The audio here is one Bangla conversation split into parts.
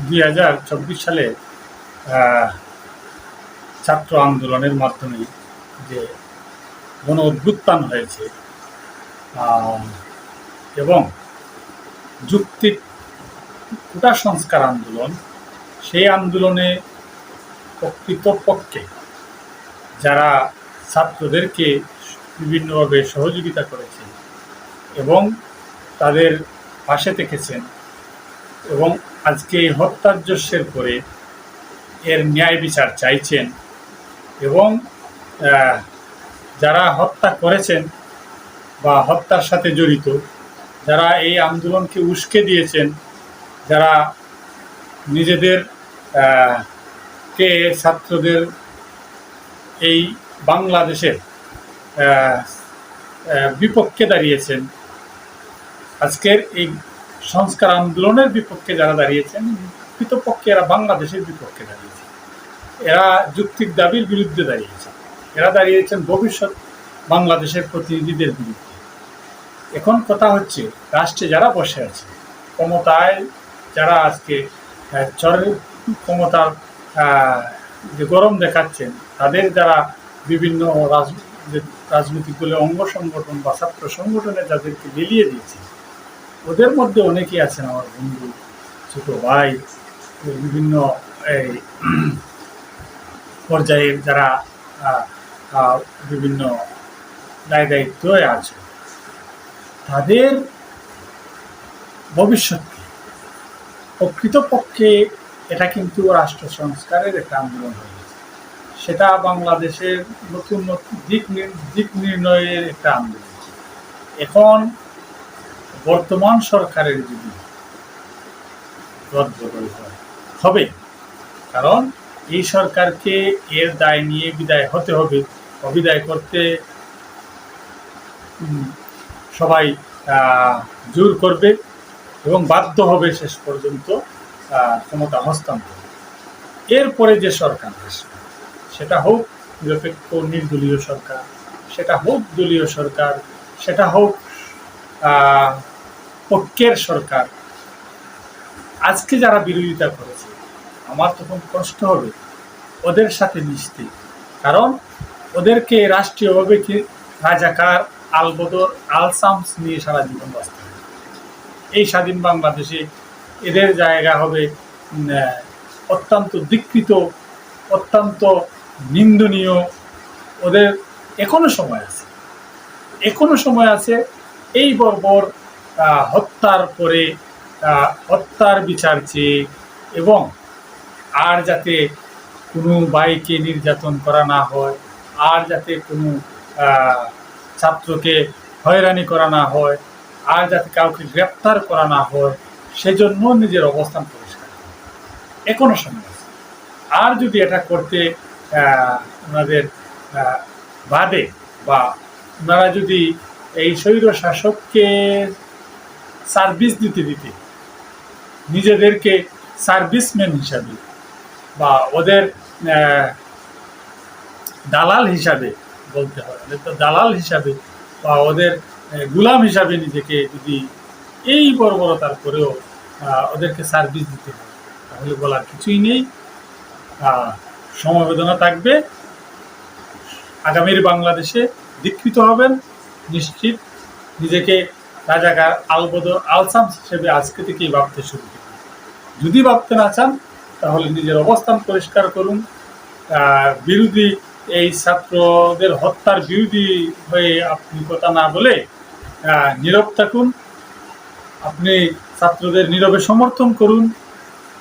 2024 সালে আহ, ছাত্র আন্দোলনের মাধ্যমে যে গণ অভ্যুত্থান হয়েছে আহ, এবং যুক্তিক কোটা সংস্কার আন্দোলন, সেই আন্দোলনে প্রকৃতপক্ষে যারা ছাত্রদেরকে বিভিন্নভাবে সহযোগিতা করেছেন এবং তাদের পাশে থেকেছেন এবং আজকে এই হত্যাযজ্ঞের পরে এর ন্যায় বিচার চাইছেন এবং যারা হত্যা করেছেন বা হত্যার সাথে জড়িত, যারা এই আন্দোলনকে উস্কে দিয়েছেন, যারা নিজেদের কে ছাত্রদের এই বাংলাদেশের বিপক্ষে দাঁড়িয়েছেন, আজকের এই সংস্কার আন্দোলনের বিপক্ষে যারা দাঁড়িয়েছেন, প্রকৃতপক্ষে এরা বাংলাদেশের বিপক্ষে দাঁড়িয়েছে, এরা যৌক্তিক দাবির বিরুদ্ধে দাঁড়িয়েছে, এরা দাঁড়িয়েছেন ভবিষ্যৎ বাংলাদেশের প্রতিনিধিদের বিরুদ্ধে। এখন কথা হচ্ছে, রাষ্ট্রে যারা বসে আছে, ক্ষমতায় যারা আজকে ক্ষমতার যে গরম দেখাচ্ছেন, তাদের যারা বিভিন্ন রাজনৈতিক দলের অঙ্গ সংগঠন বা ছাত্র সংগঠনে যাদেরকে মিলিয়ে দিয়েছে, ওদের মধ্যে অনেকেই আছেন আমার বন্ধু, ছোট ভাই, বিভিন্ন এই পর্যায়ের যারা বিভিন্ন দায় দায়িত্বে আছে। তাদের ভবিষ্যৎকে প্রকৃতপক্ষে এটা কিন্তু রাষ্ট্র সংস্কারের একটা আন্দোলন হয়ে গেছে, সেটা বাংলাদেশের নতুন দিক নির্ণয়ের একটা আন্দোলন। এখন বর্তমান সরকারের যদি রদবদল হবে, কারণ এই সরকারকে এর দায় নিয়ে বিদায় হতে হবে, অবিদায় করতে সবাই জোর করবে এবং বাধ্য হবে শেষ পর্যন্ত ক্ষমতা হস্তান্তর। এরপরে যে সরকার আসবে, সেটা হোক নিরপেক্ষ নির্দলীয় সরকার, সেটা হোক দলীয় সরকার, সেটা হোক পক্ষের সরকার, আজকে যারা বিরোধিতা করেছে, আমার তখন কষ্ট হবে ওদের সাথে মিশতে, কারণ ওদেরকে রাষ্ট্রীয়ভাবে কি রাজাকার, আলবদর, আলসামস নিয়ে সারা জীবন বাঁচতে হবে। এই স্বাধীন বাংলাদেশে এদের জায়গা হবে অত্যন্ত ধিক্কৃত, অত্যন্ত নিন্দনীয়। ওদের এখনো সময় আছে, এখনো সময় আছে এই বর্বর হত্যার পরে হত্যার বিচার চেয়ে, এবং আর যাতে কোনো ভাইকে নির্যাতন করা না হয়, আর যাতে কোনো ছাত্রকে হয়রানি করা না হয়, আর যাতে কাউকে গ্রেপ্তার করা না হয়, সেজন্য নিজের অবস্থান পরিষ্কার এখনো সময় আছে। আর যদি এটা করতে ওনাদের বাদে, বা ওনারা যদি এই স্বৈর শাসককে সার্ভিস দিতে দিতে নিজেদেরকে সার্ভিসম্যান হিসাবে বা ওদের দালাল হিসাবে বলতে হয়, তো দালাল হিসাবে বা ওদের গুলাম হিসাবে নিজেকে যদি এই বর্বরতার পরেও ওদেরকে সার্ভিস দিতে হয়, তাহলে বলার কিছুই নেই। সমবেদনা থাকবে, আগামীর বাংলাদেশে দীক্ষিত হবেন নিশ্চিত। নিজেকে রাজাকার, আলবদর, আলসামস হিসেবে আজকে থেকেই ভাবতে শুরু করুন। যদি ভাবতে না চান, তাহলে নিজের অবস্থান পরিষ্কার করুন। বিরোধী এই ছাত্রদের হত্যার বিরোধী হয়ে আপনি কথা না বলে নীরব থাকুন। আপনি ছাত্রদের নীরবে সমর্থন করুন।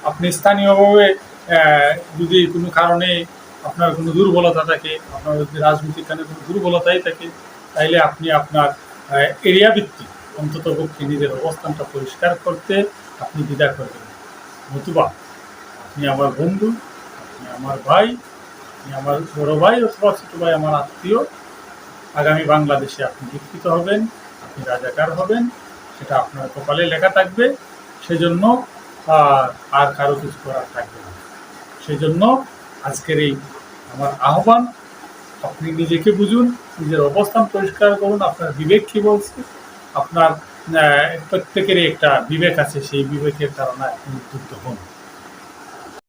আপনি স্থানীয়ভাবে যদি কোনো কারণে আপনার কোনো দুর্বলতা থাকে, আপনার যদি রাজনৈতিক কারণে কোনো দুর্বলতাই থাকে, তাইলে আপনি আপনার এরিয়া ভিত্তিক অন্তত পক্ষে নিজের অবস্থানটা পরিষ্কার করতে আপনি দ্বিধা করবেন। নতুবা আপনি আমার বন্ধু, আপনি আমার ভাই, আপনি আমার বড় ভাই অথবা ছোট ভাই, আমার আত্মীয়। আগামী বাংলাদেশে আপনি দীক্ষিত হবেন, আপনি রাজাকার হবেন, সেটা আপনার কপালে লেখা থাকবে। সেজন্য আর কারো কিছু করার থাকবে না। সেই জন্য আজকের এই আমার আহ্বান, আপনি নিজেকে বুঝুন, নিজের অবস্থান পরিষ্কার করুন। আপনার বিবেক কী বলছে, আপনার প্রত্যেকেরই একটা বিবেক আছে, সেই বিবেকের কারণে আপনি উদ্বুদ্ধ হন।